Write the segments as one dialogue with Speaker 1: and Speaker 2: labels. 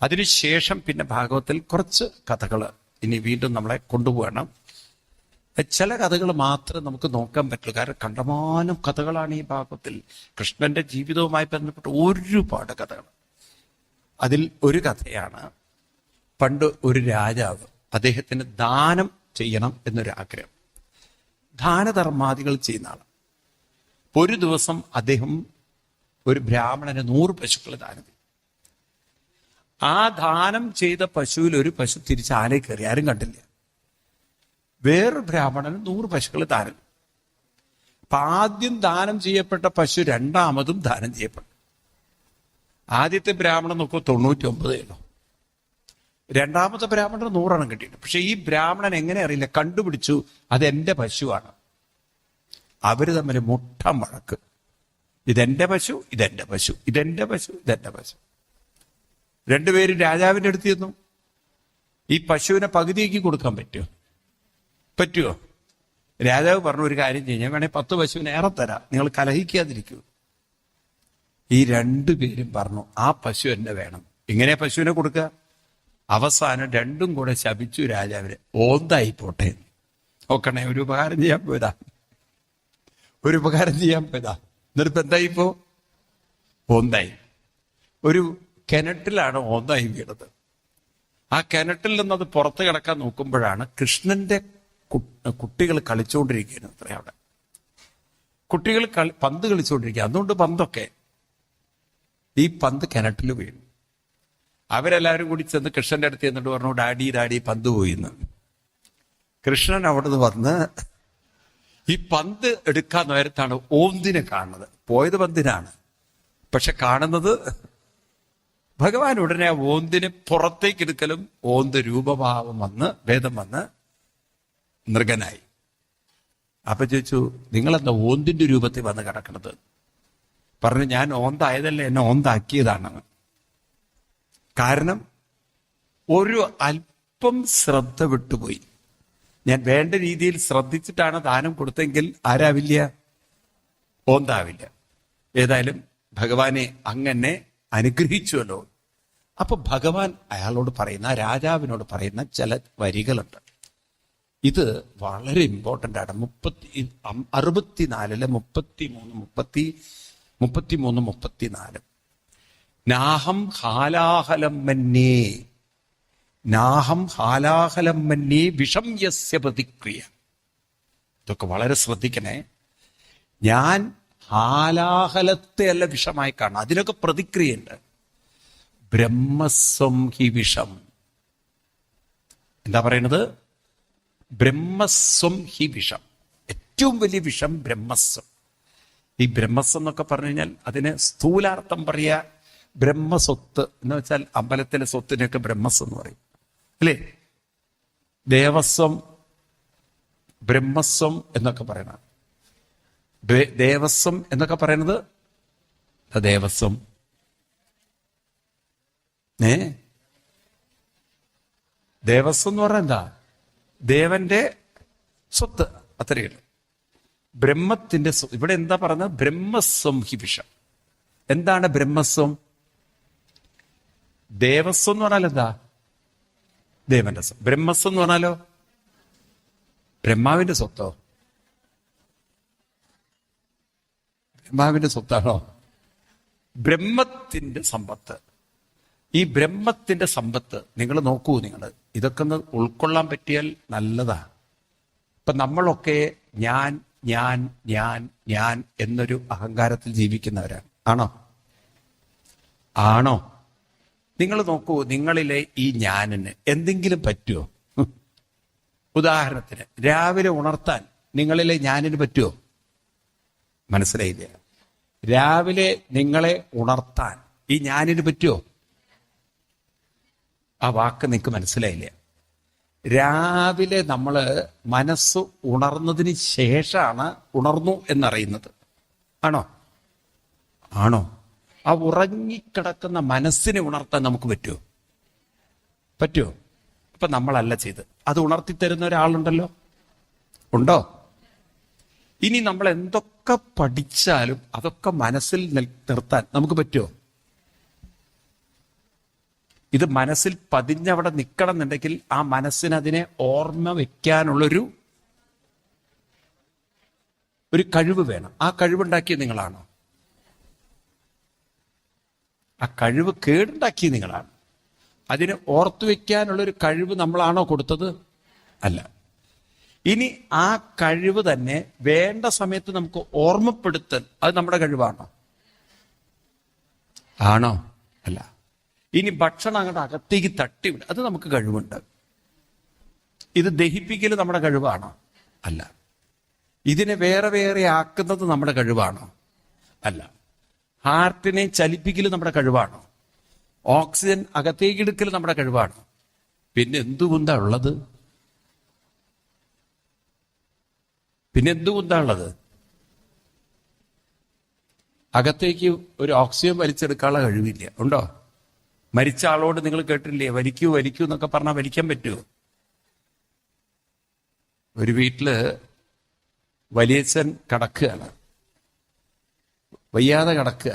Speaker 1: അതിനുശേഷം പിന്നെ ഭാഗവത്തിൽ കുറച്ച് കഥകൾ ഇനി വീണ്ടും നമ്മളെ കൊണ്ടുപോകണം. ചില കഥകൾ മാത്രം നമുക്ക് നോക്കാൻ പറ്റുള്ളൂ. കാരണം കണ്ടമാനം കഥകളാണ് ഈ ഭാഗവത്തിൽ. കൃഷ്ണന്റെ ജീവിതവുമായി ബന്ധപ്പെട്ട് ഒരുപാട് കഥകൾ. അതിൽ ഒരു കഥയാണ്, പണ്ട് ഒരു രാജാവ്, അദ്ദേഹത്തിന് ദാനം ചെയ്യണം എന്നൊരാഗ്രഹം. ദാനധർമാദികൾ ചെയ്യുന്ന ആളാണ്. ഒരു ദിവസം അദ്ദേഹം ഒരു ബ്രാഹ്മണന് 100 പശുക്കൾ ദാനം ചെയ്തു. ആ ദാനം ചെയ്ത പശുവിൽ ഒരു പശു തിരിച്ച് ആലയിൽ കയറി, ആരും കണ്ടില്ല. വേറൊരു ബ്രാഹ്മണന് 100 പശുക്കൾ ദാനം. അപ്പൊ ആദ്യം ദാനം ചെയ്യപ്പെട്ട പശു രണ്ടാമതും ദാനം ചെയ്യപ്പെട്ടു. ആദ്യത്തെ ബ്രാഹ്മണൻ നോക്കൂ 99 രണ്ടാമത്തെ ബ്രാഹ്മണന് 100 കിട്ടിയിട്ടുണ്ട്. പക്ഷെ ഈ ബ്രാഹ്മണൻ എങ്ങനെ അറിയില്ല, കണ്ടുപിടിച്ചു അത് എന്റെ പശുവാണ്. അവര് തമ്മിൽ മുട്ടം വഴക്ക്. ഇതെന്റെ പശു, ഇതെന്റെ പശു, ഇതെന്റെ പശു, ഇതെന്റെ പശു. രണ്ടുപേരും രാജാവിന്റെ അടുത്ത് ചെന്നു. ഈ പശുവിനെ പകുതിയാക്കി കൊടുക്കാൻ പറ്റുമോ? രാജാവ് പറഞ്ഞു, ഒരു കാര്യം ചെയ്യും, ഞാൻ വേണേൽ 10 പശുവിനെ ഏറെ തരാം, നിങ്ങൾ കലഹിക്കാതിരിക്കൂ. ഈ രണ്ടുപേരും പറഞ്ഞു, ആ പശു എന്നെ വേണം. ഇങ്ങനെ പശുവിനെ കൊടുക്കുക. അവസാനം രണ്ടും കൂടെ ശപിച്ചു രാജാവിനെ, ഓന്തായി പോട്ടെ. നോക്കണേ, ഒരു ഉപകാരം ചെയ്യാൻ പോയതാ. എന്നിട്ട് എന്തായിപ്പോ? ഓന്തായി. ഒരു കിണറ്റിലാണ് ഓന്തായി വീണത്. ആ കിണറ്റിൽ നിന്ന് അത് പുറത്ത് കിടക്കാൻ നോക്കുമ്പോഴാണ് കൃഷ്ണന്റെ കുട്ടികൾ കളിച്ചുകൊണ്ടിരിക്കുകയാണ്. അത്ര അവിടെ കുട്ടികൾ പന്ത് കളിച്ചുകൊണ്ടിരിക്കുക. അതുകൊണ്ട് പന്തൊക്കെ ഈ പന്ത് കിണറ്റിൽ വീണു. അവരെല്ലാവരും കൂടി ചെന്ന് കൃഷ്ണന്റെ അടുത്ത് ചെന്നിട്ട് പറഞ്ഞു, ഡാഡി പന്ത് പോയിന്ന്. കൃഷ്ണൻ അവിടുന്ന് വന്ന് ഈ പന്ത് എടുക്കാൻ നേരത്താണ് ഓന്തിനെ കാണുന്നത്. പോയത് പന്തിനാണ്, പക്ഷെ കാണുന്നത് ഭഗവാൻ. ഉടനെ ആ ഓന്തിനെ പുറത്തേക്ക് എടുക്കലും ഓന്ത് രൂപഭാവം വന്ന് ഭേദം വന്ന് മൃഗനായി. അപ്പൊ ചോദിച്ചു, നിങ്ങളെന്താ ഓന്തിന്റെ രൂപത്തിൽ വന്ന് കിടക്കണത്? പറഞ്ഞു, ഞാൻ ഓന്തായതല്ലേ, എന്നെ ഓന്താക്കിയതാണ്. കാരണം ഒരു അല്പം ശ്രദ്ധ വിട്ടുപോയി. ഞാൻ വേണ്ട രീതിയിൽ ശ്രദ്ധിച്ചിട്ടാണ് ദാനം കൊടുത്തെങ്കിൽ ആരാവില്ല? ഓന്താവില്ല. ഏതായാലും ഭഗവാനെ അങ്ങനെ അനുഗ്രഹിച്ചുവല്ലോ. അപ്പൊ ഭഗവാൻ അയാളോട് പറയുന്ന, രാജാവിനോട് പറയുന്ന ചില വരികളുണ്ട്. ഇത് വളരെ ഇമ്പോർട്ടൻ്റ് ആണ്. 64 33 നാഹം ഹാലാഹലം മന്യേ വിഷം യസ്യ പ്രതിക്രിയ. ഇതൊക്കെ വളരെ ശ്രദ്ധിക്കണേ. ഞാൻ ഹാലാഹലത്തെ അല്ല വിഷമായി കാണണം, അതിനൊക്കെ പ്രതിക്രിയയുണ്ട്. ബ്രഹ്മസ്വം ഹി വിഷം. എന്താ പറയണത്? ബ്രഹ്മസ്വം ഹി വിഷം. ഏറ്റവും വലിയ വിഷം ബ്രഹ്മസ്വം. ഈ ബ്രഹ്മസ്വം എന്നൊക്കെ പറഞ്ഞു കഴിഞ്ഞാൽ അതിന് സ്ഥൂലാർത്ഥം പറയാ ബ്രഹ്മസ്വത്ത് എന്ന് വെച്ചാൽ അമ്പലത്തിലെ സ്വത്തിനൊക്കെ ബ്രഹ്മസ്വം എന്ന് പറയും, അല്ലേ? ദേവസ്വം, ബ്രഹ്മസ്വം എന്നൊക്കെ പറയണ. ദേവസ്വം എന്നൊക്കെ പറയണത് ദേവസ്വം. ദേവസ്വം എന്ന് പറഞ്ഞാൽ എന്താ? ദേവന്റെ സ്വത്ത്, അത്രയുള്ളൂ. ബ്രഹ്മത്തിന്റെ ഇവിടെ എന്താ പറഞ്ഞത്? ബ്രഹ്മസ്വം ഹി വിഷം. എന്താണ് ബ്രഹ്മസ്വം? ദേവസ്വം എന്ന് പറഞ്ഞാൽ എന്താ? ദേവന്റെ സ്വം. ബ്രഹ്മസ്വം എന്ന് പറഞ്ഞാലോ ബ്രഹ്മാവിന്റെ സ്വത്തോ? ബ്രഹ്മാവിന്റെ സ്വത്താണോ? ബ്രഹ്മത്തിന്റെ സമ്പത്ത്. ഈ ബ്രഹ്മത്തിന്റെ സമ്പത്ത് നിങ്ങൾ നോക്കൂ. നിങ്ങൾ ഇതൊക്കെ ഒന്ന് ഉൾക്കൊള്ളാൻ പറ്റിയാൽ നല്ലതാ. ഇപ്പൊ നമ്മളൊക്കെ ഞാൻ ഞാൻ ഞാൻ ഞാൻ എന്നൊരു അഹങ്കാരത്തിൽ ജീവിക്കുന്നവരാണ്. ആണോ? നിങ്ങൾ നോക്കൂ, നിങ്ങളിലെ ഈ ഞാനിന് എന്തെങ്കിലും പറ്റുമോ? ഉദാഹരണത്തിന് രാവിലെ ഉണർത്താൻ നിങ്ങളിലെ ഞാനിന് പറ്റുമോ? മനസ്സിലായില്ല. രാവിലെ നിങ്ങളെ ഉണർത്താൻ ഈ ഞാനിന് പറ്റുമോ? ആ വാക്ക് നിങ്ങൾക്ക് മനസ്സിലായില്ല. രാവിലെ നമ്മൾ മനസ്സ് ഉണർന്നതിന് ശേഷമാണ് ഉണർന്നു എന്നറിയുന്നത്. ആണോ? ആ ഉറങ്ങിക്കിടക്കുന്ന മനസ്സിനെ ഉണർത്താൻ നമുക്ക് പറ്റുമോ? അപ്പൊ നമ്മളല്ല ചെയ്ത്, അത് ഉണർത്തിത്തരുന്ന ഒരാളുണ്ടല്ലോ. ഉണ്ടോ? ഇനി നമ്മൾ എന്തൊക്കെ പഠിച്ചാലും അതൊക്കെ മനസ്സിൽ നിർത്താൻ നമുക്ക് പറ്റുമോ? ഇത് മനസ്സിൽ പതിഞ്ഞവിടെ നിൽക്കണം എന്നുണ്ടെങ്കിൽ ആ മനസ്സിന് അതിനെ ഓർമ്മ വെക്കാനുള്ളൊരു കഴിവ് വേണം. ആ കഴിവുണ്ടാക്കിയത് നിങ്ങളാണോ? ആ കഴിവ് കേടുണ്ടാക്കിയത് നിങ്ങളാണ്. അതിനെ ഓർത്തു വെക്കാനുള്ളൊരു കഴിവ് നമ്മളാണോ കൊടുത്തത്? അല്ല. ഇനി ആ കഴിവ് തന്നെ വേണ്ട സമയത്ത് നമുക്ക് ഓർമ്മപ്പെടുത്തൽ, അത് നമ്മുടെ കഴിവാണോ? ആണോ? അല്ല. ഇനി ഭക്ഷണം അങ്ങോട്ട് അകത്തേക്ക് തട്ടിവിടുക, അത് നമുക്ക് കഴിവുണ്ട്. ഇത് ദഹിപ്പിക്കൽ നമ്മുടെ കഴിവാണോ? അല്ല. ഇതിനെ വേറെ വേറെ ആക്കുന്നത് നമ്മുടെ കഴിവാണോ? അല്ല. ഹാർട്ടിനെ ചലിപ്പിക്കൽ നമ്മുടെ കഴിവാണോ? ഓക്സിജൻ അകത്തേക്ക് എടുക്കൽ നമ്മുടെ കഴിവാണോ? പിന്നെ എന്തുകൊണ്ടാ ഉള്ളത്? അകത്തേക്ക് ഒരു ഓക്സിജൻ വലിച്ചെടുക്കാനുള്ള കഴിവില്ല. ഉണ്ടോ? മരിച്ച ആളോട് നിങ്ങൾ കേട്ടില്ലേ, വലിക്കൂ വലിക്കൂ എന്നൊക്കെ പറഞ്ഞാൽ വലിക്കാൻ പറ്റുമോ? ഒരു വീട്ടില് വലിയച്ഛൻ കിടക്കുകയാണ്, വയ്യാതെ കിടക്കുക.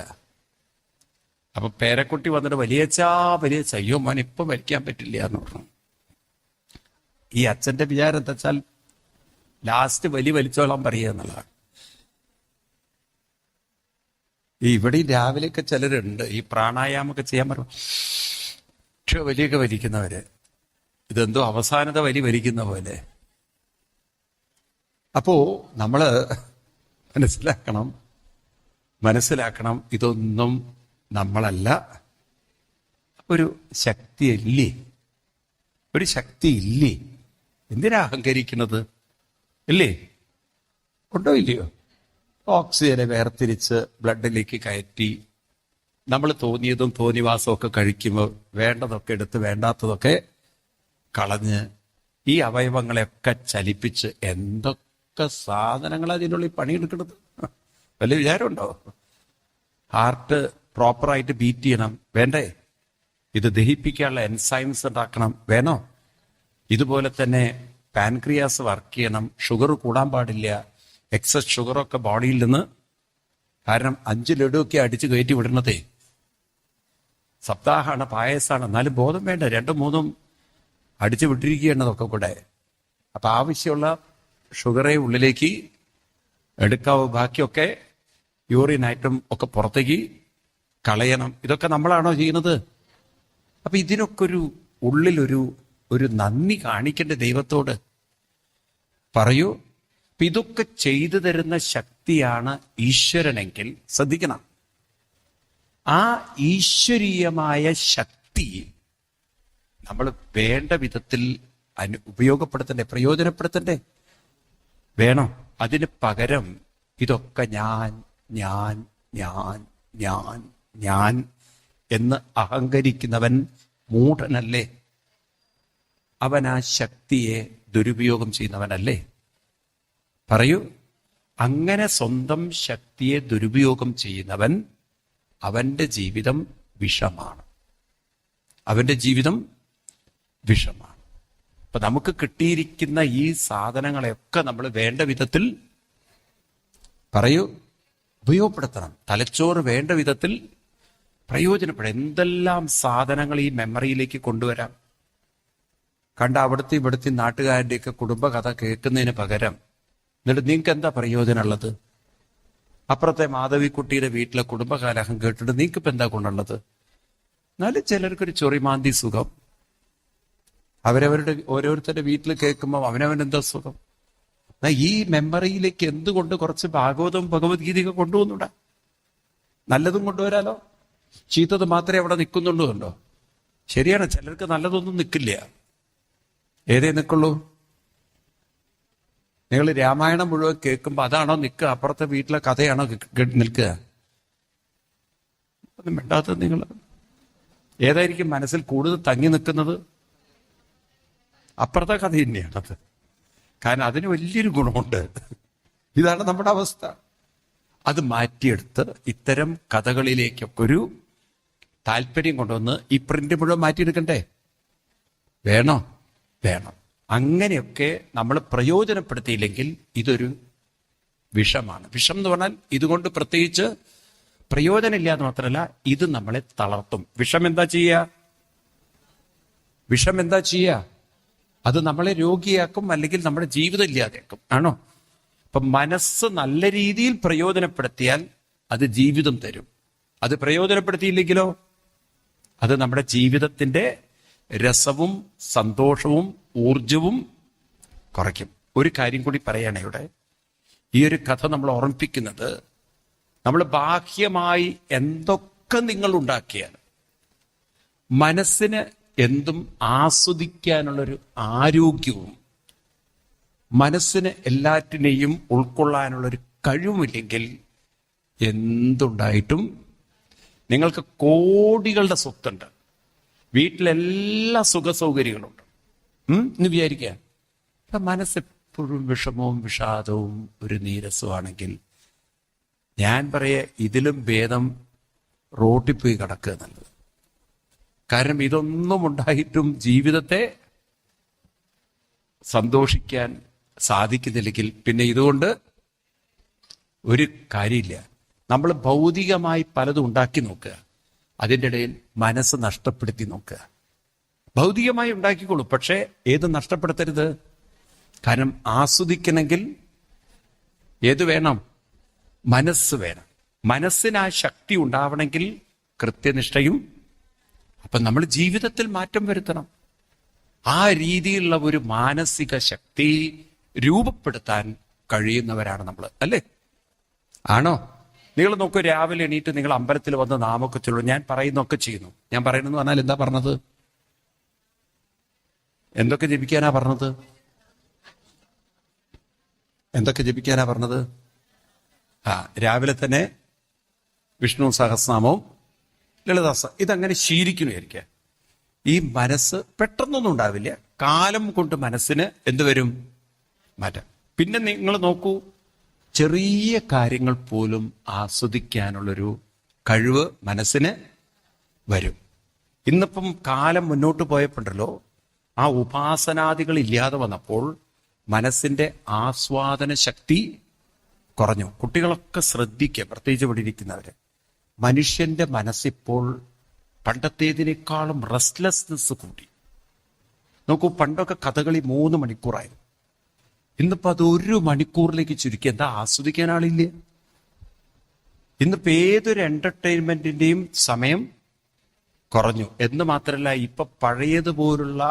Speaker 1: അപ്പൊ പേരക്കുട്ടി വന്നിട്ട് വലിയച്ഛാ, അയ്യോ മോൻ ഇപ്പം വലിക്കാൻ പറ്റില്ല എന്ന് പറഞ്ഞു. ഈ അച്ഛന്റെ വിചാരം എന്താ വെച്ചാൽ ലാസ്റ്റ് വലിച്ചോളാൻ പറയുക എന്നുള്ളതാണ്. ഇവിടെ രാവിലെയൊക്കെ ചിലരുണ്ട് ഈ പ്രാണായാമൊക്കെ ചെയ്യാൻ പറഞ്ഞു വലിയൊക്കെ വലിക്കുന്നവര്. ഇതെന്തോ അവസാനത്തെ വലിക്കുന്ന പോലെ. അപ്പോ നമ്മള് മനസ്സിലാക്കണം ഇതൊന്നും നമ്മളല്ല. ഒരു ശക്തി ഇല്ലേ? എന്തിനാ അഹങ്കരിക്കുന്നത്? ഇല്ലേ? ഉണ്ടോ ഇല്ലയോ? ഓക്സിജനെ വേർതിരിച്ച് ബ്ലഡിലേക്ക് കയറ്റി നമ്മൾ തോന്നിയതും തോന്നിവാസവും ഒക്കെ കഴിക്കുമ്പോൾ വേണ്ടതൊക്കെ എടുത്ത് വേണ്ടാത്തതൊക്കെ കളഞ്ഞ് ഈ അവയവങ്ങളെയൊക്കെ ചലിപ്പിച്ച് എന്തൊക്കെ സാധനങ്ങൾ അതിനുള്ളിൽ പണിയെടുക്കുന്നത് വലിയ വിചാരമുണ്ടോ? ഹാർട്ട് പ്രോപ്പറായിട്ട് ബീറ്റ് ചെയ്യണം, വേണ്ടേ? ഇത് ദഹിപ്പിക്കാനുള്ള എൻസൈംസ് ഉണ്ടാക്കണം, വേണോ? ഇതുപോലെ തന്നെ പാൻക്രിയാസ് വർക്ക് ചെയ്യണം, ഷുഗർ കൂടാൻ പാടില്ല, എക്സസ് ഷുഗറൊക്കെ ബോഡിയിൽ നിന്ന്. കാരണം 5 ലഡുവൊക്കെ അടിച്ച് കയറ്റി വിടുന്നതേ. സപ്താഹമാണ്, പായസമാണ്, എന്നാലും ബോധം വേണ്ട, 2, 3 അടിച്ചു വിട്ടിരിക്കുകയാണതൊക്കെ കൂടെ. അപ്പൊ ആവശ്യമുള്ള ഷുഗറെ ഉള്ളിലേക്ക് എടുക്കാവൂ, ബാക്കിയൊക്കെ യൂറിനായിട്ടും ഒക്കെ പുറത്തേക്ക് കളയണം. ഇതൊക്കെ നമ്മളാണോ ചെയ്യുന്നത്? അപ്പൊ ഇതിനൊക്കെ ഉള്ളിലൊരു നന്ദി കാണിക്കേണ്ട ദൈവത്തോട്. പറയൂ. ഇതൊക്കെ ചെയ്തു തരുന്ന ശക്തിയാണ് ഈശ്വരനെങ്കിൽ ശ്രദ്ധിക്കണം, ആ ഈശ്വരീയമായ ശക്തി നമ്മൾ വേണ്ട വിധത്തിൽ ഉപയോഗപ്പെടുത്തണ്ടേ, പ്രയോജനപ്പെടുത്തണ്ടേ? വേണം. അതിന് പകരം ഇതൊക്കെ ഞാൻ എന്ന് അഹങ്കരിക്കുന്നവൻ മൂഢനല്ലേ? അവൻ ആ ശക്തിയെ ദുരുപയോഗം ചെയ്യുന്നവനല്ലേ? പറയൂ. അങ്ങനെ സ്വന്തം ശക്തിയെ ദുരുപയോഗം ചെയ്യുന്നവൻ, അവന്റെ ജീവിതം വിഷമാണ്. അപ്പൊ നമുക്ക് കിട്ടിയിരിക്കുന്ന ഈ സാധനങ്ങളെയൊക്കെ നമ്മൾ വേണ്ട വിധത്തിൽ ഉപയോഗപ്പെടുത്തണം. തലച്ചോറ് വേണ്ട വിധത്തിൽ പ്രയോജനപ്പെടും. എന്തെല്ലാം സാധനങ്ങൾ ഈ മെമ്മറിയിലേക്ക് കൊണ്ടുവരാം. അവിടുത്തെ ഇവിടുത്തെ നാട്ടുകാരുടെയൊക്കെ കുടുംബകഥ കേൾക്കുന്നതിന് പകരം എന്നിട്ട് നിങ്ങൾക്ക് എന്താ പ്രയോജനമുള്ളത്? അപ്പുറത്തെ മാധവിക്കുട്ടിയുടെ വീട്ടിലെ കുടുംബകലഹം കേട്ടിട്ട് നിങ്ങൾക്ക് ഇപ്പം എന്താ കൊണ്ടുള്ളത്? എന്നാലും ചിലർക്കൊരു ചൊറിമാന്തി സുഖം. ഓരോരുത്തരുടെ വീട്ടിൽ കേൾക്കുമ്പോൾ അവനവനെന്താ സുഖം? ഈ മെമ്മറിയിലേക്ക് എന്തുകൊണ്ട് കുറച്ച് ഭാഗവതവും ഭഗവത്ഗീതയൊക്കെ കൊണ്ടുപോകുന്നുണ്ടാ? നല്ലതും കൊണ്ടുവരാലോ. ചീത്തത് മാത്രമേ അവിടെ നിൽക്കുന്നുണ്ടോ? ശരിയാണ്, ചിലർക്ക് നല്ലതൊന്നും നിൽക്കില്ല. ഏതേ നിൽക്കുള്ളൂ? നിങ്ങൾ രാമായണം മുഴുവൻ കേൾക്കുമ്പോൾ അതാണോ നിൽക്കുക? അപ്പുറത്തെ വീട്ടിലെ കഥയാണോ നിൽക്കുക? ഒന്നും വേണ്ടാത്തത്. നിങ്ങൾ ഏതായിരിക്കും മനസ്സിൽ കൂടുതൽ തങ്ങി നിൽക്കുന്നത്? അപ്പുറത്തെ കഥ തന്നെയാണത്. കാരണം അതിന് വലിയൊരു ഗുണമുണ്ട്. ഇതാണ് നമ്മുടെ അവസ്ഥ. അത് മാറ്റിയെടുത്ത് ഇത്തരം കഥകളിലേക്കൊക്കെ ഒരു താല്പര്യം കൊണ്ടുവന്ന് ഈ പ്രിന്റ് മുഴുവൻ മാറ്റിയെടുക്കണ്ടേ? വേണം. അങ്ങനെയൊക്കെ നമ്മൾ പ്രയോജനപ്പെടുത്തിയില്ലെങ്കിൽ ഇതൊരു വിഷമാണ്. വിഷം എന്ന് പറഞ്ഞാൽ ഇതുകൊണ്ട് പ്രത്യേകിച്ച് പ്രയോജനമില്ല എന്ന് മാത്രമല്ല, ഇത് നമ്മളെ തളർത്തും. വിഷം എന്താ ചെയ്യുക? വിഷം എന്താ ചെയ്യുക? അത് നമ്മളെ രോഗിയാക്കും, അല്ലെങ്കിൽ നമ്മുടെ ജീവിതം ഇല്ലാതെയാക്കും. ആണോ? അപ്പൊ മനസ്സ് നല്ല രീതിയിൽ പ്രയോജനപ്പെടുത്തിയാൽ അത് ജീവിതം തരും. അത് പ്രയോജനപ്പെടുത്തിയില്ലെങ്കിലോ അത് നമ്മുടെ ജീവിതത്തിന്റെ രസവും സന്തോഷവും ഊർജവും കുറയ്ക്കും. ഒരു കാര്യം കൂടി പറയാണ് ഇവിടെ. ഈ ഒരു കഥ നമ്മൾ ഓർമ്മിപ്പിക്കുന്നത്, നമ്മൾ ബാഹ്യമായി എന്തൊക്കെ നിങ്ങൾ ഉണ്ടാക്കിയാൽ മനസ്സിന് എന്തും ആസ്വദിക്കാനുള്ളൊരു ആരോഗ്യവും മനസ്സിന് എല്ലാറ്റിനെയും ഉൾക്കൊള്ളാനുള്ളൊരു കഴിവുമില്ലെങ്കിൽ എന്തുണ്ടായിട്ടും, നിങ്ങൾക്ക് കോടികളുടെ സ്വത്തുണ്ട്, വീട്ടിലെല്ലാ സുഖ സൗകര്യങ്ങളുണ്ട്, എന്ന് വിചാരിക്കുക, മനസ്സെപ്പോഴും വിഷമവും വിഷാദവും ഒരു നീരസമാണെങ്കിൽ, ഞാൻ പറയാ ഇതിലും ഭേദം റോട്ടിൽ പോയി കിടക്കുക നല്ലത്. കാരണം ഇതൊന്നും ഉണ്ടായിട്ടും ജീവിതത്തെ സന്തോഷിക്കാൻ സാധിക്കുന്നില്ലെങ്കിൽ പിന്നെ ഇതുകൊണ്ട് ഒരു കാര്യമില്ല. നമ്മൾ ഭൗതികമായി പലതും ഉണ്ടാക്കി നോക്കുക, അതിൻ്റെ ഇടയിൽ മനസ്സ് നഷ്ടപ്പെടുത്തി നോക്കുക. ഭൗതികമായി ഉണ്ടാക്കിക്കോളൂ, പക്ഷേ ഏത് നഷ്ടപ്പെടുത്തരുത്. കാരണം ആസ്വദിക്കണമെങ്കിൽ ഏത് വേണം? മനസ്സ് വേണം. മനസ്സിന് ആ ശക്തി ഉണ്ടാവണമെങ്കിൽ കൃത്യനിഷ്ഠയും. അപ്പൊ നമ്മൾ ജീവിതത്തിൽ മാറ്റം വരുത്തണം. ആ രീതിയിലുള്ള ഒരു മാനസിക ശക്തി രൂപപ്പെടുത്താൻ കഴിയുന്നവരാണ് നമ്മൾ, അല്ലേ? ആണോ? നിങ്ങൾ നോക്കൂ, രാവിലെ എണീറ്റ് നിങ്ങൾ അമ്പലത്തിൽ വന്ന് നാമൊക്കെ ചൊല്ലും. ഞാൻ പറയുന്നൊക്കെ ചെയ്യുന്നു. ഞാൻ പറയുന്നെന്ന് പറഞ്ഞാൽ എന്താ പറഞ്ഞത്? എന്തൊക്കെ ജപിക്കാനാ പറഞ്ഞത്? എന്തൊക്കെ ജപിക്കാനാ പറഞ്ഞത്? രാവിലെ തന്നെ വിഷ്ണു സഹസ്രനാമവും ലളിതാസ ഇതങ്ങനെ ശീലിക്കണമായിരിക്കുക. ഈ മനസ്സ് പെട്ടെന്നൊന്നും ഉണ്ടാവില്ല, കാലം കൊണ്ട് മനസ്സിന് എന്തുവരും? മാറ്റം. പിന്നെ നിങ്ങൾ നോക്കൂ, ചെറിയ കാര്യങ്ങൾ പോലും ആസ്വദിക്കാനുള്ളൊരു കഴിവ് മനസ്സിന് വരും. ഇന്നിപ്പം കാലം മുന്നോട്ട് പോയപ്പോണ്ടല്ലോ, ആ ഉപാസനാദികൾ ഇല്ലാതെ വന്നപ്പോൾ മനസ്സിന്റെ ആസ്വാദന ശക്തി കുറഞ്ഞു. കുട്ടികളൊക്കെ ശ്രദ്ധിക്കുക, പ്രത്യേകിച്ച് ഇവിടെ ഇരിക്കുന്നവര്. മനുഷ്യന്റെ മനസ്സിപ്പോൾ പണ്ടത്തേതിനേക്കാളും റെസ്റ്റ്ലെസ്നെസ് കൂടി. നോക്കൂ, പണ്ടൊക്കെ കഥകളി 3 മണിക്കൂറായിരുന്നു. ഇന്നിപ്പോ അത് 1 മണിക്കൂറിലേക്ക് ചുരുക്കി. എന്താ? ആസ്വദിക്കാൻ ആളില്ല. ഇന്നിപ്പോ ഏതൊരു എന്റർടൈൻമെന്റിന്റെയും സമയം കുറഞ്ഞു എന്ന് മാത്രമല്ല, ഇപ്പൊ പഴയതുപോലുള്ള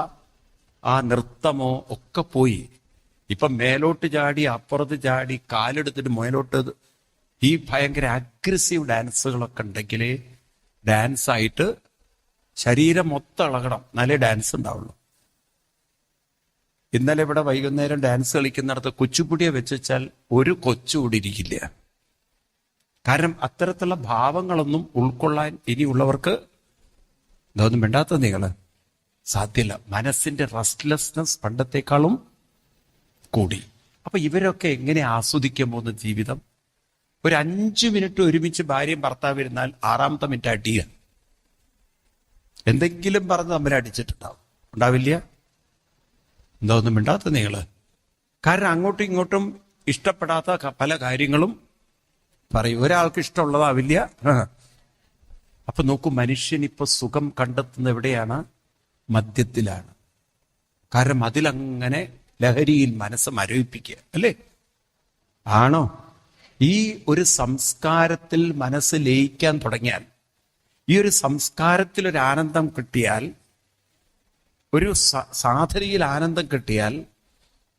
Speaker 1: ആ നൃത്തമോ ഒക്കെ പോയി. ഇപ്പൊ മേലോട്ട് ചാടി, അപ്പുറത്ത് ചാടി, കാലെടുത്തിട്ട് മേലോട്ട്, ഈ ഭയങ്കര അഗ്രസീവ് ഡാൻസുകളൊക്കെ ഉണ്ടെങ്കിലേ ഡാൻസായിട്ട് ശരീരം മൊത്തം ഇളകണം, എന്നാലേ ഡാൻസ് ഉണ്ടാവുള്ളൂ. ഇന്നലെ ഇവിടെ വൈകുന്നേരം ഡാൻസ് കളിക്കുന്നിടത്ത് കുച്ചുപുടിയെ വെച്ചാൽ ഒരു കൊച്ചുകൂടി ഇരിക്കില്ല. കാരണം അത്തരത്തിലുള്ള ഭാവങ്ങളൊന്നും ഉൾക്കൊള്ളാൻ ഇനിയുള്ളവർക്ക് ഇതൊന്നും വേണ്ടാത്ത നിങ്ങള് സാധ്യമല്ല. മനസ്സിന്റെ റെസ്റ്റ്ലെസ്നെസ് പണ്ടത്തെക്കാളും കൂടി. അപ്പൊ ഇവരൊക്കെ എങ്ങനെ ആസ്വദിക്കാൻ പോകുന്ന ജീവിതം? ഒരു 5 മിനിറ്റ് ഒരുമിച്ച് ഭാര്യയും ഭർത്താവ് ഇരുന്നാൽ 6ാമത്തെ മിനിറ്റ് അടിയ എന്തെങ്കിലും പറഞ്ഞ് തമ്മിൽ അടിച്ചിട്ടുണ്ടാവും. ഉണ്ടാവില്ല? എന്താ ഒന്നും മിണ്ടാത്ത നിങ്ങള്? കാരണം അങ്ങോട്ടും ഇങ്ങോട്ടും ഇഷ്ടപ്പെടാത്ത പല കാര്യങ്ങളും പറയും. ഒരാൾക്ക് ഇഷ്ടമുള്ളതാവില്ല. അപ്പൊ നോക്കൂ, മനുഷ്യൻ ഇപ്പൊ സുഖം കണ്ടെത്തുന്ന എവിടെയാണ്? മദ്യത്തിലാണ്. കാരണം അതിലങ്ങനെ ലഹരിയിൽ മനസ്സ് മരവിപ്പിക്കുക, അല്ലേ? ആണോ? ഈ ഒരു സംസ്കാരത്തിൽ മനസ്സ് ലയിക്കാൻ തുടങ്ങിയാൽ, ഈ ഒരു സംസ്കാരത്തിൽ ഒരു ആനന്ദം കിട്ടിയാൽ, ഒരു സാധനയിൽ ആനന്ദം കിട്ടിയാൽ,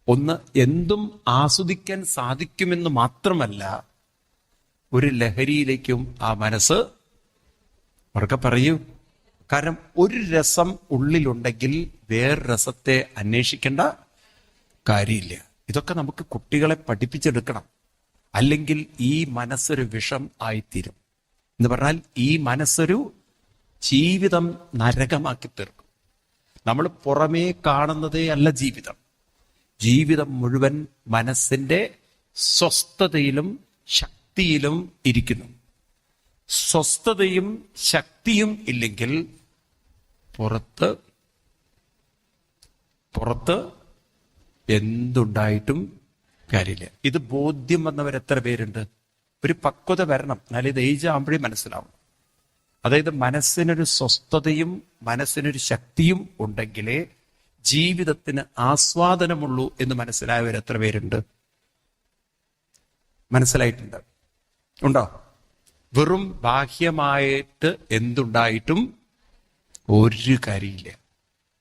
Speaker 1: ഒന്ന് എന്തും ആസ്വദിക്കാൻ സാധിക്കുമെന്ന് മാത്രമല്ല, ഒരു ലഹരിയിലേക്കും ആ മനസ്സ് ഉറക്കെ പറയൂ. കാരണം ഒരു രസം ഉള്ളിലുണ്ടെങ്കിൽ വേറെ രസത്തെ അന്വേഷിക്കേണ്ട കാര്യമില്ല. ഇതൊക്കെ നമുക്ക് കുട്ടികളെ പഠിപ്പിച്ചെടുക്കണം. അല്ലെങ്കിൽ ഈ മനസ്സൊരു വിഷം ആയിത്തീരും. എന്ന് പറഞ്ഞാൽ ഈ മനസ്സൊരു ജീവിതം നരകമാക്കി തീർക്കും. നമ്മൾ പുറമേ കാണുന്നതേ അല്ല ജീവിതം. ജീവിതം മുഴുവൻ മനസ്സിന്റെ സ്വസ്ഥതയിലും ശക്തിയിലും ഇരിക്കുന്നു. സ്വസ്ഥതയും ശക്തിയും ഇല്ലെങ്കിൽ പുറത്ത് എന്തുണ്ടായിട്ടും കാര്യമില്ല. ഇത് ബോധ്യം വന്നവർ എത്ര പേരുണ്ട്? ഒരു പക്വത വരണം, എന്നാലും ഇത് ഏജ് ആകുമ്പോഴേ മനസ്സിലാവും. അതായത് മനസ്സിനൊരു സ്വസ്ഥതയും മനസ്സിനൊരു ശക്തിയും ഉണ്ടെങ്കിലേ ജീവിതത്തിന് ആസ്വാദനമുള്ളൂ എന്ന് മനസ്സിലായവർ എത്ര പേരുണ്ട്? മനസ്സിലായിട്ടുണ്ട്? ഉണ്ടോ? വെറും ബാഹ്യമായിട്ട് എന്തുണ്ടായിട്ടും ഒരു കാര്യമില്ല.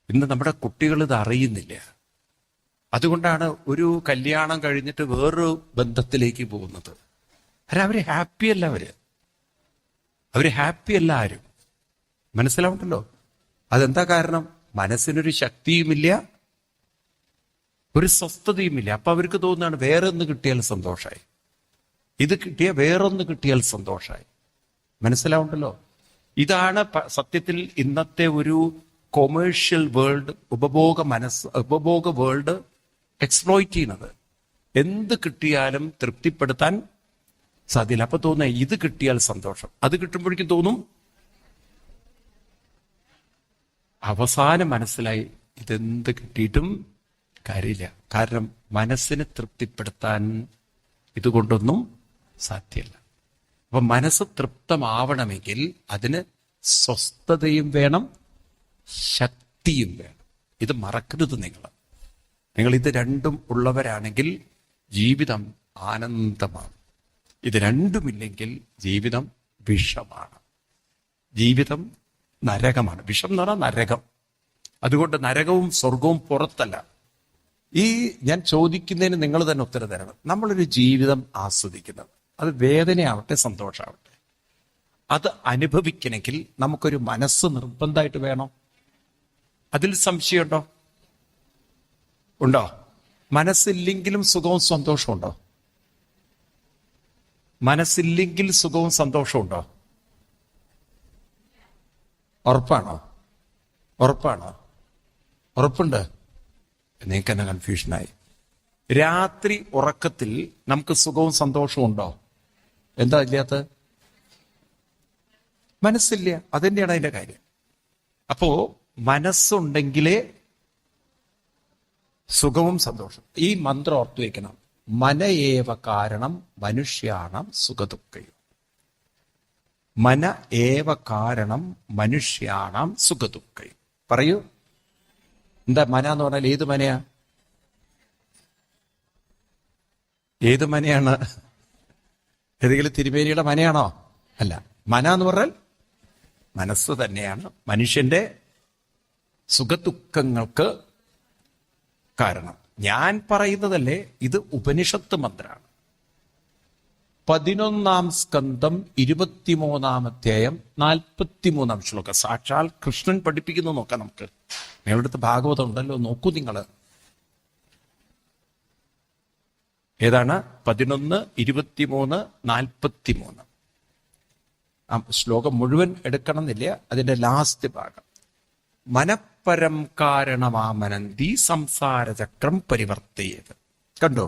Speaker 1: ഇന്ന് നമ്മുടെ കുട്ടികൾ ഇത് അറിയുന്നില്ല. അതുകൊണ്ടാണ് ഒരു കല്യാണം കഴിഞ്ഞിട്ട് വേറൊരു ബന്ധത്തിലേക്ക് പോകുന്നത്. അവര് ഹാപ്പിയല്ല. അവര് ഹാപ്പിയല്ല ആരും. മനസ്സിലാവുണ്ടല്ലോ? അതെന്താ കാരണം? മനസ്സിനൊരു ശക്തിയുമില്ല, ഒരു സ്വസ്ഥതയുമില്ല. അപ്പൊ അവർക്ക് തോന്നുകയാണ് വേറെ ഒന്ന് കിട്ടിയാൽ സന്തോഷമായി, ഇത് കിട്ടിയ വേറൊന്ന് കിട്ടിയാൽ സന്തോഷമായി. മനസ്സിലാവുണ്ടല്ലോ? ഇതാണ് സത്യത്തിൽ ഇന്നത്തെ ഒരു കൊമേഴ്ഷ്യൽ വേൾഡ്, ഉപഭോഗ വേൾഡ് എക്സ്പ്ലോയിറ്റ് ചെയ്യുന്നത്. എന്ത് കിട്ടിയാലും തൃപ്തിപ്പെടുത്താൻ സാധ്യല്ല. അപ്പൊ തോന്നുക ഇത് കിട്ടിയാൽ സന്തോഷം, അത് കിട്ടുമ്പോഴേക്കും തോന്നും അവസാനം മനസ്സിലായി ഇതെന്ത് കിട്ടിയിട്ടും കാര്യമില്ല. കാരണം മനസ്സിനെ തൃപ്തിപ്പെടുത്താൻ ഇതുകൊണ്ടൊന്നും സാധ്യമല്ല. അപ്പൊ മനസ്സ് തൃപ്തമാവണമെങ്കിൽ അതിന് സ്വസ്ഥതയും വേണം, ശക്തിയും വേണം. ഇത് മറക്കരുത്. നിങ്ങൾ ഇത് രണ്ടും ഉള്ളവരാണെങ്കിൽ ജീവിതം ആനന്ദമാണ്. ഇത് രണ്ടുമില്ലെങ്കിൽ ജീവിതം വിഷമാണ്, ജീവിതം നരകമാണ്. വിഷം എന്ന് പറഞ്ഞാൽ നരകം. അതുകൊണ്ട് നരകവും സ്വർഗവും പുറത്തല്ല. ഈ ഞാൻ ചോദിക്കുന്നതിന് നിങ്ങൾ തന്നെ ഉത്തരം തരണം. നമ്മളൊരു ജീവിതം ആസ്വദിക്കുന്നത്, അത് വേദനയാവട്ടെ സന്തോഷമാവട്ടെ, അത് അനുഭവിക്കണമെങ്കിൽ നമുക്കൊരു മനസ്സ് നിർബന്ധമായിട്ട് വേണം. അതിൽ സംശയമുണ്ടോ? ഉണ്ടോ? മനസ്സില്ലെങ്കിലും സുഖവും സന്തോഷവും ഉണ്ടോ? മനസ്സില്ലെങ്കിൽ സുഖവും സന്തോഷവും ഉണ്ടോ? ഉറപ്പാണോ? ഉറപ്പാണോ? ഉറപ്പുണ്ട്? നിങ്ങൾക്ക് തന്നെ കൺഫ്യൂഷനായി. രാത്രി ഉറക്കത്തിൽ നമുക്ക് സുഖവും സന്തോഷവും ഉണ്ടോ? എന്താ ഇല്ലാത്ത? മനസ്സില്ല. അതുതന്നെയാണ് അതിന്റെ കാര്യം. അപ്പോ മനസ്സുണ്ടെങ്കിലേ സുഖവും സന്തോഷം. ഈ മന്ത്രം ഓർത്തു വയ്ക്കണം. മനയേവ കാരണം മനുഷ്യാണം സുഖദുഃഖയും. മന ഏവ കാരണം മനുഷ്യാണം സുഖദുഃഖയും. പറയൂ, എന്താ മന എന്ന് പറഞ്ഞാൽ? ഏത് മനയാ? ഏത് മനയാണ്? ഏതെങ്കിലും തിരുമേനിയുടെ മനയാണോ? അല്ല. മന എന്ന് പറഞ്ഞാൽ മനസ്സ് തന്നെയാണ് മനുഷ്യന്റെ സുഖദുഃഖങ്ങൾക്ക് കാരണം. ഞാൻ പറയുന്നതല്ലേ, ഇത് ഉപനിഷത്ത് മന്ത്രമാണ്. 11 സ്കന്ധം 23 അധ്യായം 43 ശ്ലോകം. സാക്ഷാൽ കൃഷ്ണൻ പഠിപ്പിക്കുന്നു. നോക്കാം നമുക്ക്. നിങ്ങളുടെ അടുത്ത് ഭാഗവതം ഉണ്ടല്ലോ, നോക്കൂ നിങ്ങൾ. ഏതാണ്? 11, 23, 43. ആ ശ്ലോകം മുഴുവൻ എടുക്കണം എന്നില്ല, അതിന്റെ ലാസ്റ്റ് ഭാഗം. മനഃപരം കാരണമാമനന്തി സംസാരചക്രം പരിവർത്തിയത്. കണ്ടോ?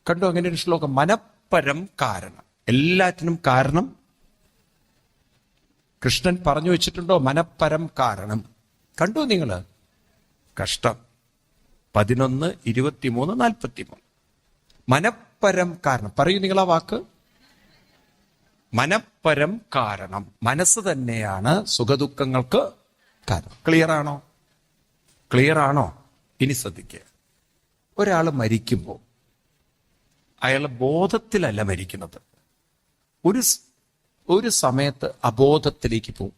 Speaker 1: അങ്ങനെ ഒരു ശ്ലോകം. മനഃപരം കാരണം, എല്ലാറ്റിനും കാരണം കൃഷ്ണൻ പറഞ്ഞു വെച്ചിട്ടുണ്ടോ? മനഃപരം കാരണം. കണ്ടോ നിങ്ങള്? കഷ്ടം. 11, 23, 43. മനഃപരം കാരണം. പറയൂ നിങ്ങൾ ആ വാക്ക്. മനഃപരം കാരണം. മനസ്സ് തന്നെയാണ് സുഖദുഃഖങ്ങൾക്ക് കാരണം. ക്ലിയർ ആണോ? ഇനി ശ്രദ്ധിക്കുക. ഒരാൾ മരിക്കുമ്പോൾ അയാൾ ബോധത്തിലല്ല മരിക്കുന്നത്. ഒരു സമയത്ത് അബോധത്തിലേക്ക് പോകും.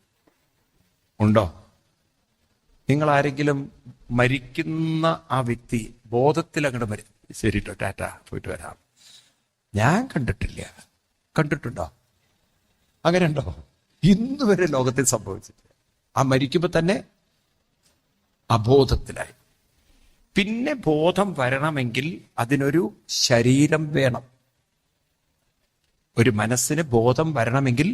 Speaker 1: ഉണ്ടോ? നിങ്ങൾ ആരെങ്കിലും മരിക്കുന്ന ആ വ്യക്തി ബോധത്തിൽ അങ്ങോട്ട് ശരി ട്ടോ, ടാറ്റ, പോയിട്ട് വരാം. ഞാൻ കണ്ടിട്ടില്ല. കണ്ടിട്ടുണ്ടോ? അങ്ങനെ ഉണ്ടോ? ഇന്ന് വരെ ലോകത്തിൽ സംഭവിച്ചിട്ടില്ല. ആ മരിക്കുമ്പോ തന്നെ അബോധത്തിലായി. പിന്നെ ബോധം വരണമെങ്കിൽ അതിനൊരു ശരീരം വേണം. ഒരു മനസ്സിന് ബോധം വരണമെങ്കിൽ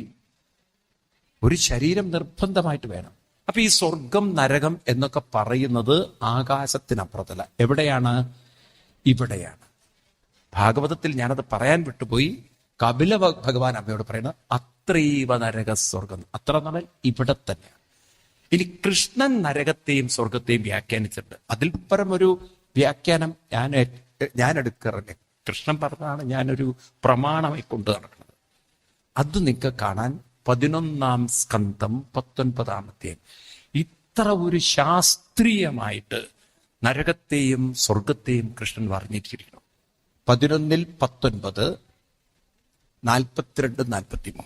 Speaker 1: ഒരു ശരീരം നിർബന്ധമായിട്ട് വേണം. അപ്പൊ ഈ സ്വർഗം നരകം എന്നൊക്കെ പറയുന്നത് ആകാശത്തിനപ്പുറത്തല്ല. എവിടെയാണ്? ഇവിടെയാണ്. ഭാഗവതത്തിൽ ഞാനത് പറയാൻ വിട്ടുപോയി. കപില ഭഗവാൻ അമ്മയോട് പറയുന്നത് അത്രൈവ നരക സ്വർഗം. അത്ര എന്നാൽ ഇവിടെ തന്നെയാണ്. ഇനി കൃഷ്ണൻ നരകത്തെയും സ്വർഗത്തെയും വ്യാഖ്യാനിച്ചിട്ടുണ്ട്. അതിൽ പരം ഒരു വ്യാഖ്യാനം ഞാൻ എടുക്കാറില്ല. കൃഷ്ണൻ പറഞ്ഞതാണ് ഞാനൊരു പ്രമാണമായി കൊണ്ടു നടക്കുന്നത്. അത് നിങ്ങൾക്ക് കാണാൻ 11 സ്കന്ധം 19 ഇത്ര ഒരു ശാസ്ത്രീയമായിട്ട് നരകത്തെയും സ്വർഗത്തെയും കൃഷ്ണൻ വർണ്ണിച്ചിരിക്കുന്നു. 11:19, 42, 43.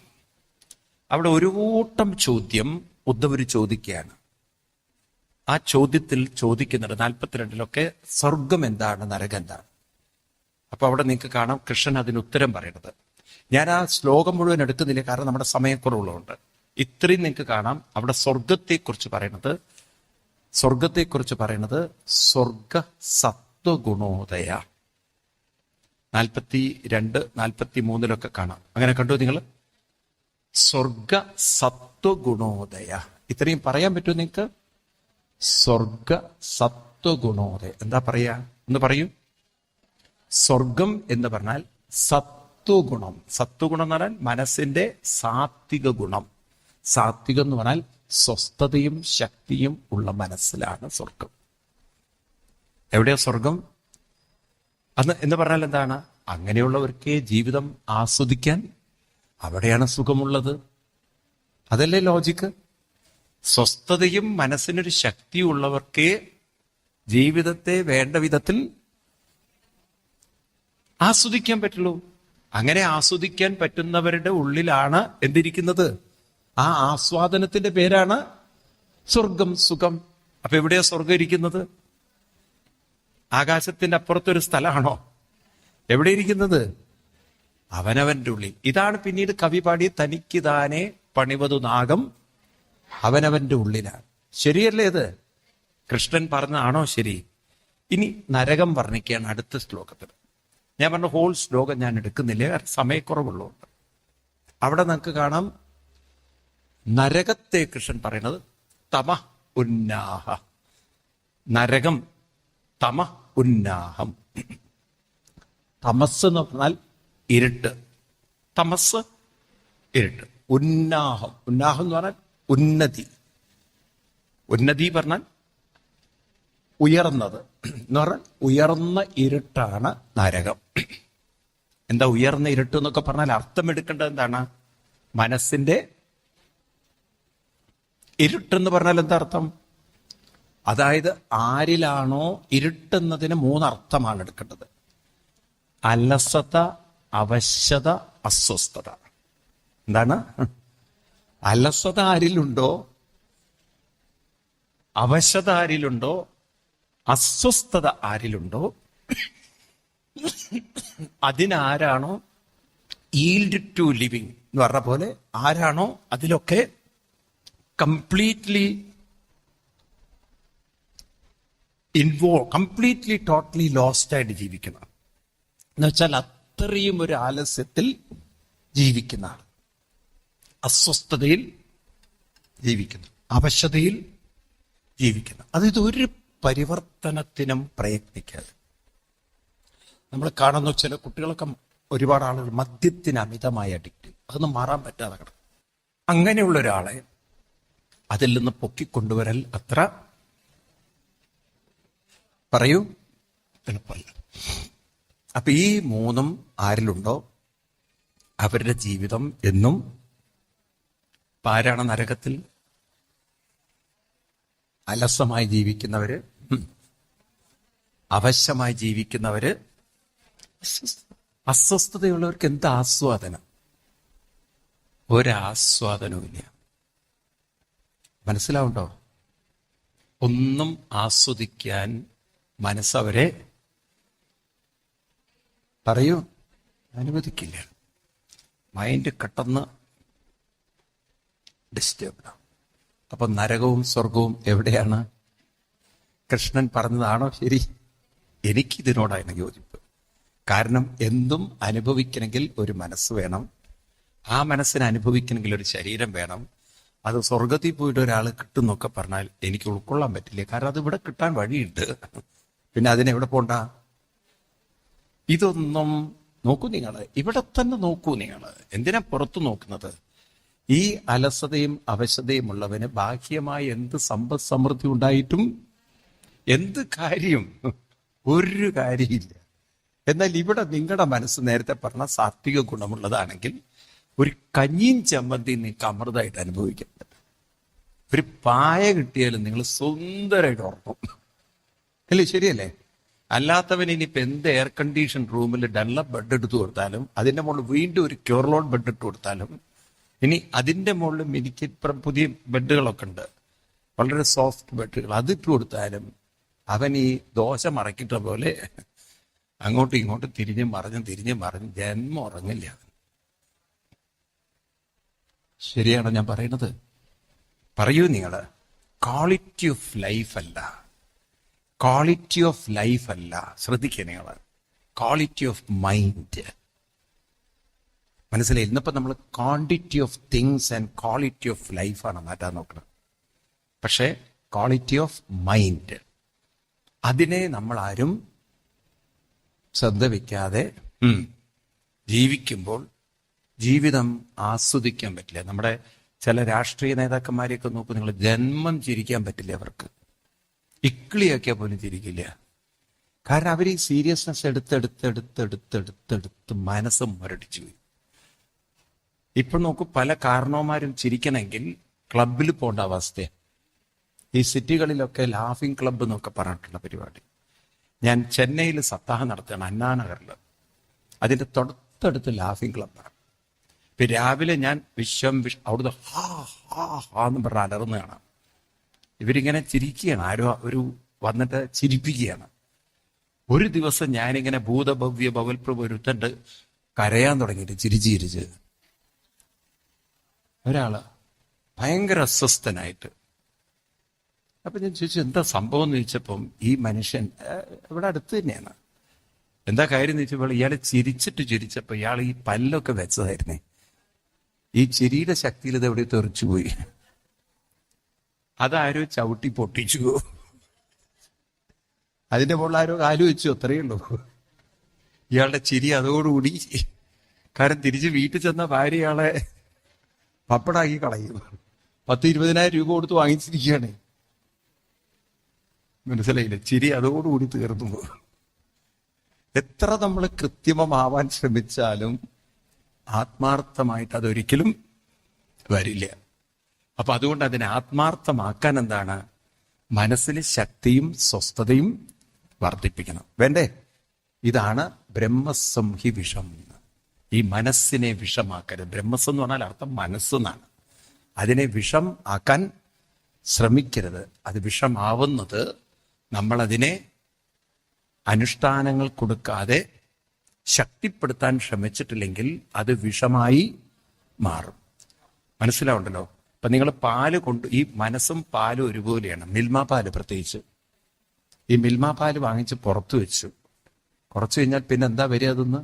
Speaker 1: അവിടെ ഒരു കൂട്ടം ചോദ്യം ഉദ്ധവര് ചോദിക്കുകയാണ്. ആ ചോദ്യത്തിൽ ചോദിക്കുന്നുണ്ട് 42 സ്വർഗം എന്താണ്, നരകം എന്താണ്. അപ്പൊ അവിടെ നിങ്ങൾക്ക് കാണാം കൃഷ്ണൻ അതിന് ഉത്തരം പറയണത്. ഞാൻ ആ ശ്ലോകം മുഴുവൻ എടുക്കുന്നില്ല, കാരണം നമ്മുടെ സമയക്കുറവുള്ളതുകൊണ്ട്. ഇത്രയും നിങ്ങൾക്ക് കാണാം. അവിടെ സ്വർഗത്തെക്കുറിച്ച് പറയണത് സ്വർഗ സത്വഗുണോദയ. 42, 43 കാണാം. അങ്ങനെ കണ്ടു നിങ്ങൾ? സ്വർഗ സത്വഗുണോദയ. ഇത്രയും പറയാൻ പറ്റുമോ നിങ്ങൾക്ക്? സ്വർഗ സത്വഗുണോദയ എന്താ പറയാ എന്ന് പറയൂ. സ്വർഗം എന്ന് പറഞ്ഞാൽ സത്വഗുണം. സത്വഗുണം എന്ന് പറഞ്ഞാൽ മനസ്സിന്റെ സാത്വിക ഗുണം. സാത്വികം എന്ന് പറഞ്ഞാൽ സ്വസ്ഥതയും ശക്തിയും ഉള്ള മനസ്സിലാണ് സ്വർഗം. എവിടെയാ സ്വർഗം എന്ന് പറഞ്ഞാൽ എന്താണ്? അങ്ങനെയുള്ളവർക്ക് ജീവിതം ആസ്വദിക്കാൻ അവിടെയാണ് സുഖമുള്ളത്. അതല്ലേ ലോജിക്ക്? സ്വസ്ഥതയും മനസ്സിനൊരു ശക്തിയുള്ളവർക്ക് ജീവിതത്തെ വേണ്ട വിധത്തിൽ ആസ്വദിക്കാൻ പറ്റുള്ളൂ. അങ്ങനെ ആസ്വദിക്കാൻ പറ്റുന്നവരുടെ ഉള്ളിലാണ് എന്തിരിക്കുന്നത്? ആ ആസ്വാദനത്തിന്റെ പേരാണ് സ്വർഗം, സുഖം. അപ്പൊ എവിടെയാ സ്വർഗം ഇരിക്കുന്നത്? ആകാശത്തിന്റെ അപ്പുറത്തൊരു സ്ഥലമാണോ? എവിടെ ഇരിക്കുന്നത്? അവനവന്റെ ഉള്ളിൽ. ഇതാണ് പിന്നീട് കവി പാടി തനിക്ക് താനെ പണിവതു നാഗം അവനവന്റെ ഉള്ളിലാണ്. ശരിയല്ലേ ഇത്? കൃഷ്ണൻ പറഞ്ഞാണോ ശരി? ഇനി നരകം വർണ്ണിക്കുകയാണ് അടുത്ത ശ്ലോകത്തിൽ. ഞാൻ പറഞ്ഞ ഹോൾ ശ്ലോകം ഞാൻ എടുക്കുന്നില്ല, കാരണം സമയക്കുറവുള്ളതുകൊണ്ട്. അവിടെ നമുക്ക് കാണാം നരകത്തെ കൃഷ്ണൻ പറയുന്നത് തമ ഉന്നാഹ. നരകം തമ ഉന്നാഹം. തമസ് എന്ന് പറഞ്ഞാൽ ഇരുട്ട്. തമസ് ഇരുട്ട്. ഉന്നാഹം. ഉന്നാഹം എന്ന് പറഞ്ഞാൽ ഉന്നതി. ഉന്നതി പറഞ്ഞാൽ ഉയർന്നത് എന്ന് പറഞ്ഞാൽ ഉയർന്ന ഇരുട്ടാണ് നരകം. എന്താ ഉയർന്ന ഇരുട്ട് എന്നൊക്കെ പറഞ്ഞാൽ അർത്ഥം എടുക്കേണ്ടത് എന്താണ്? മനസ്സിന്റെ ഇരുട്ടെന്ന് പറഞ്ഞാൽ എന്താ അർത്ഥം? അതായത് ആരിലാണോ ഇരുട്ടെന്നതിന് 3 അർത്ഥമാണ് എടുക്കേണ്ടത്. അലസത, അവശ്യത, അസ്വസ്ഥത. എന്താണ്? അലസത ആരിലുണ്ടോ, അവശ്യത ആരിലുണ്ടോ, അസ്വസ്ഥത ആരിലുണ്ടോ, അതിനാരാണോ ഈൽഡ് ടു ലിവിങ് എന്ന് പറഞ്ഞ പോലെ ആരാണോ അതിലൊക്കെ കംപ്ലീറ്റ്ലി കംപ്ലീറ്റ്ലി ടോട്ടലി ലോസ്റ്റ് ആയിട്ട് ജീവിക്കണം എന്ന് വെച്ചാൽ അത്രയും ഒരു ആലസ്യത്തിൽ ജീവിക്കുന്ന ആൾ, അസ്വസ്ഥതയിൽ ജീവിക്കുന്നു, അവശതയിൽ ജീവിക്കുന്നു. ഇതൊരു പരിവർത്തനത്തിനും പ്രയത്നിക്കാതെ നമ്മൾ കാണുന്ന ചില കുട്ടികളൊക്കെ, ഒരുപാട് ആളുകൾ മദ്യത്തിന് അമിതമായി അഡിക്റ്റ്, അതൊന്നും മാറാൻ പറ്റാതെ കിടക്കും. അങ്ങനെയുള്ള ഒരാളെ അതിൽ നിന്ന് പൊക്കിക്കൊണ്ടുവരൽ അത്ര പറയൂ എളുപ്പമല്ല. അപ്പൊ ഈ 3 ആരിലുണ്ടോ അവരുടെ ജീവിതം എന്നും ആരാണ് നരകത്തിൽ? അലസമായി ജീവിക്കുന്നവര്, അവശ്യമായി ജീവിക്കുന്നവര്, അസ്വസ്ഥതയുള്ളവർക്ക് എന്ത് ആസ്വാദനം? ഒരാസ്വാദനവുമില്ല. മനസ്സിലാവുണ്ടോ? ഒന്നും ആസ്വദിക്കാൻ മനസ്സവരെ പറയൂ അനുവദിക്കില്ല. മൈൻഡ് പെട്ടെന്ന് ഡിസ്റ്റർബ്ഡാണ്. അപ്പൊ നരകവും സ്വർഗവും എവിടെയാണ്? കൃഷ്ണൻ പറഞ്ഞതാണോ ശരി? എനിക്കിതിനോടാണ് യോജിപ്പ്. കാരണം എന്തും അനുഭവിക്കണമെങ്കിൽ ഒരു മനസ്സ് വേണം. ആ മനസ്സിനെ അനുഭവിക്കണമെങ്കിൽ ഒരു ശരീരം വേണം. അത് സ്വർഗത്തിൽ പോയിട്ട് ഒരാൾ കിട്ടുന്നൊക്കെ പറഞ്ഞാൽ എനിക്ക് ഉൾക്കൊള്ളാൻ പറ്റില്ല. കാരണം അത് ഇവിടെ കിട്ടാൻ വഴിയുണ്ട്. പിന്നെ അതിനെവിടെ പോണ്ട? ഇതൊന്നും നോക്കൂ നിങ്ങൾ, ഇവിടെ തന്നെ നോക്കൂ നിങ്ങൾ. എന്തിനാ പുറത്തു നോക്കുന്നത്? ഈ അലസതയും അവശതയും ഉള്ളവന് ബാഹ്യമായ എന്ത് സമ്പദ് സമൃദ്ധി ഉണ്ടായിട്ടും എന്ത് കാര്യം? ഒരു കാര്യമില്ല. എന്നാൽ ഇവിടെ നിങ്ങളുടെ മനസ്സ് നേരത്തെ പറഞ്ഞ സാത്വിക ഗുണമുള്ളതാണെങ്കിൽ ഒരു കഞ്ഞിയും ചമ്മന്തിയും നിങ്ങൾക്ക് അമൃതമായിട്ട് അനുഭവിക്കാം. ഒരു പായ കിട്ടിയാലും നിങ്ങൾ സുന്ദരമായിട്ട് ഉറങ്ങും. അല്ലേ, ശരിയല്ലേ? അല്ലാത്തവൻ ഇനിയിപ്പോൾ എന്ത് എയർ കണ്ടീഷൻ റൂമിൽ ഡെവലപ്പ് ബെഡ് എടുത്തു കൊടുത്താലും, അതിൻ്റെ മുകളിൽ വീണ്ടും ഒരു ക്യൂർലോൺ ബെഡ് ഇട്ട് കൊടുത്താലും, ഇനി അതിൻ്റെ മുകളിലും എനിക്ക് ഇപ്പം പുതിയ ബെഡുകളൊക്കെ ഉണ്ട്, വളരെ സോഫ്റ്റ് ബെഡുകൾ, അതിട്ട് കൊടുത്താലും അവൻ ഈ ദോശ മറക്കിട്ട പോലെ അങ്ങോട്ടും ഇങ്ങോട്ടും തിരിഞ്ഞും മറിഞ്ഞും ജന്മം ഉറങ്ങില്ല. ശരിയാണോ ഞാൻ പറയുന്നത്? പറയൂ നിങ്ങൾ. ക്വാളിറ്റി ഓഫ് ലൈഫ് അല്ല, ക്വാളിറ്റി ഓഫ് ലൈഫ് അല്ല, ശ്രദ്ധിക്കുക നിങ്ങൾ, ക്വാളിറ്റി ഓഫ് മൈൻഡ്. മനസ്സിലായി? ഇന്നിപ്പോൾ നമ്മൾ quantity of things and quality of ലൈഫാണ് മാറ്റാൻ നോക്കുന്നത്. പക്ഷേ ക്വാളിറ്റി ഓഫ് മൈൻഡ്, അതിനെ നമ്മൾ ആരും ശ്രദ്ധ വയ്ക്കാതെ ജീവിക്കുമ്പോൾ ജീവിതം ആസ്വദിക്കാൻ പറ്റില്ല. നമ്മുടെ ചില രാഷ്ട്രീയ നേതാക്കന്മാരെയൊക്കെ നോക്കും നിങ്ങൾ, ജന്മം ചിരിക്കാൻ പറ്റില്ല അവർക്ക്. ഇക്കിളിയാക്കിയാൽ പോലും ചിരിക്കില്ല. കാരണം അവർ ഈ സീരിയസ്നെസ് എടുത്ത് മനസ്സ് മുരടിച്ചു പോയി. ഇപ്പൊ നോക്കൂ, പല കാരണവന്മാരും ചിരിക്കണമെങ്കിൽ ക്ലബിൽ പോകേണ്ട അവസ്ഥയാണ്. ഈ സിറ്റികളിലൊക്കെ ലാഫിംഗ് ക്ലബ്ബ് എന്നൊക്കെ പറഞ്ഞിട്ടുള്ള പരിപാടി. ഞാൻ ചെന്നൈയിൽ സപ്താഹ നടത്തുകയാണ്, അണ്ണാനഗറിൽ. അതിൻ്റെ തൊട്ടടുത്ത് ലാഫിംഗ് ക്ലബ്ബാണ്. ഇപ്പം രാവിലെ ഞാൻ അവിടുന്ന് ഹാ ഹാ ഹാ എന്ന് പറഞ്ഞ് അലർന്ന് കാണാം. ഇവരിങ്ങനെ ചിരിക്കുകയാണ്, ആരോ ഒരു വന്നിട്ട് ചിരിപ്പിക്കുകയാണ്. ഒരു ദിവസം ഞാനിങ്ങനെ ഭൂതഭവ്യ ഭവൽപ്രഭു ഒരുത്തണ്ട് കരയാൻ തുടങ്ങിയിട്ട് ചിരിച്ച് ഒരാള് ഭയങ്കര അസ്വസ്ഥനായിട്ട്. അപ്പൊ ഞാൻ ചോദിച്ചു എന്താ സംഭവം എന്ന് ചോദിച്ചപ്പം ഈ മനുഷ്യൻ ഇവിടെ അടുത്ത് തന്നെയാണ്. എന്താ കാര്യം എന്ന് ചോദിച്ചപ്പോൾ ഇയാൾ ചിരിച്ചപ്പോൾ ഇയാൾ ഈ പല്ലൊക്കെ വെച്ചതായിരുന്നേ. ഈ ചിരിയുടെ ശക്തിയിൽ ഇത് എവിടെ തെറിച്ചുപോയി, അതാരോ ചവിട്ടി പൊട്ടിച്ചു. അതിന്റെ മുകളിൽ ആരോ കാലു വെച്ചു, അത്രയേ ഉള്ളൂ. ഇയാളുടെ ചിരി അതോടുകൂടി, കാരണം തിരിച്ച് വീട്ടിൽ ചെന്ന ഭാര്യ ഇയാളെ പപ്പടാക്കി കളയും. 10,000-20,000 രൂപ കൊടുത്ത് വാങ്ങിച്ചിരിക്കുകയാണ്. മനസ്സിലായില്ലേ? ചിരി അതോടുകൂടി തീർന്നു പോകും. എത്ര നമ്മൾ കൃത്രിമമാവാൻ ശ്രമിച്ചാലും ആത്മാർത്ഥമായിട്ട് അതൊരിക്കലും വരില്ല. അപ്പൊ അതുകൊണ്ട് അതിനെ ആത്മാർത്ഥമാക്കാൻ എന്താണ്? മനസ്സിന് ശക്തിയും സ്വസ്ഥതയും വർദ്ധിപ്പിക്കണം. വേണ്ടേ? ഇതാണ് ബ്രഹ്മസംഹി വിഷം. ഈ മനസ്സിനെ വിഷമാക്കരുത്. ബ്രഹ്മസ് എന്ന് പറഞ്ഞാൽ അർത്ഥം മനസ്സെന്നാണ്. അതിനെ വിഷം ആക്കാൻ ശ്രമിക്കരുത്. അത് വിഷമാവുന്നത് നമ്മളതിനെ അനുഷ്ഠാനങ്ങൾ കൊടുക്കാതെ ശക്തിപ്പെടുത്താൻ ശ്രമിച്ചിട്ടില്ലെങ്കിൽ അത് വിഷമായി മാറും. മനസ്സിലാവുണ്ടല്ലോ? അപ്പൊ നിങ്ങൾ പാല് ഈ മനസ്സും പാലും ഒരുപോലെയാണ്. മിൽമ പാല് പ്രത്യേകിച്ച്. ഈ മിൽമ പാല് വാങ്ങിച്ച് പുറത്തു വെച്ചു, കുറച്ചു കഴിഞ്ഞാൽ പിന്നെ എന്താ വരിക? അതൊന്ന്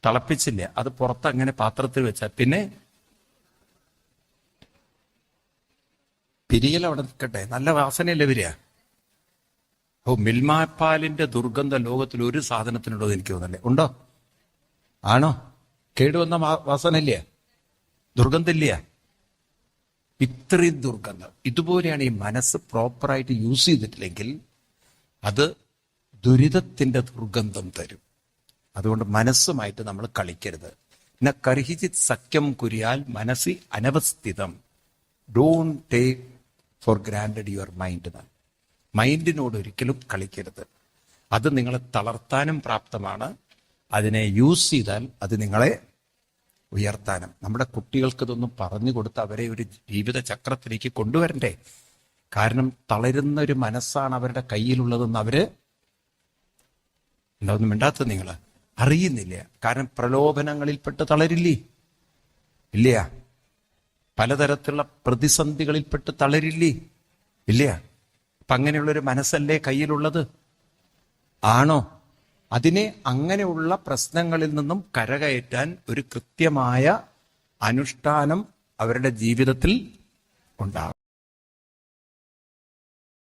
Speaker 1: തിളപ്പിച്ചില്ല, അത് പുറത്ത് അങ്ങനെ പാത്രത്തിൽ വെച്ചാൽ പിന്നെ പിരിയൽ അവിടെ നിൽക്കട്ടെ, നല്ല വാസനയല്ലേ വരിക. മിൽമാപ്പാലിന്റെ ദുർഗന്ധ ലോകത്തിൽ ഒരു സാധനത്തിനുണ്ടോ എനിക്ക് തോന്നല്ലേ? ഉണ്ടോ? ആണോ? കേടുവന്ന വാസനയില്ല, ദുർഗന്ധമില്ല. ഇത്രയും ദുർഗന്ധം. ഇതുപോലെയാണ് ഈ മനസ്സ് പ്രോപ്പറായിട്ട് യൂസ് ചെയ്തിട്ടില്ലെങ്കിൽ അത് ദുരിതത്തിന്റെ ദുർഗന്ധം തരും. അതുകൊണ്ട് മനസ്സുമായിട്ട് നമ്മൾ കളിക്കരുത്. ന കർഹിചിത് സഖ്യം കുരിയാൽ മനസ്സി അനവസ്ഥിതം. Don't take for granted your mind. മൈൻഡിനോട് ഒരിക്കലും കളിക്കരുത്. അത് നിങ്ങളെ തളർത്താനും പ്രാപ്തമാണ്. അതിനെ യൂസ് ചെയ്താൽ അത് നിങ്ങളെ ഉയർത്താനും. നമ്മുടെ കുട്ടികൾക്ക് ഇതൊന്നും പറഞ്ഞു കൊടുത്ത് അവരെ ഒരു ജീവിത ചക്രത്തിലേക്ക് കൊണ്ടുവരണ്ടേ? കാരണം തളരുന്ന ഒരു മനസ്സാണ് അവരുടെ കയ്യിലുള്ളതെന്ന് അവര് എന്താ മിണ്ടാത്തത്? നിങ്ങൾ അറിയുന്നില്ല. കാരണം പ്രലോഭനങ്ങളിൽപ്പെട്ട് തളരില്ലേ? ഇല്ല. പലതരത്തിലുള്ള പ്രതിസന്ധികളിൽപ്പെട്ട് തളരില്ലേ? ഇല്ല. അപ്പൊ അങ്ങനെയുള്ളൊരു മനസ്സല്ലേ കയ്യിലുള്ളത്? ആണോ? അതിനെ അങ്ങനെയുള്ള പ്രശ്നങ്ങളിൽ നിന്നും കരകയറ്റാൻ ഒരു കൃത്യമായ അനുഷ്ഠാനം അവരുടെ ജീവിതത്തിൽ ഉണ്ടാകും.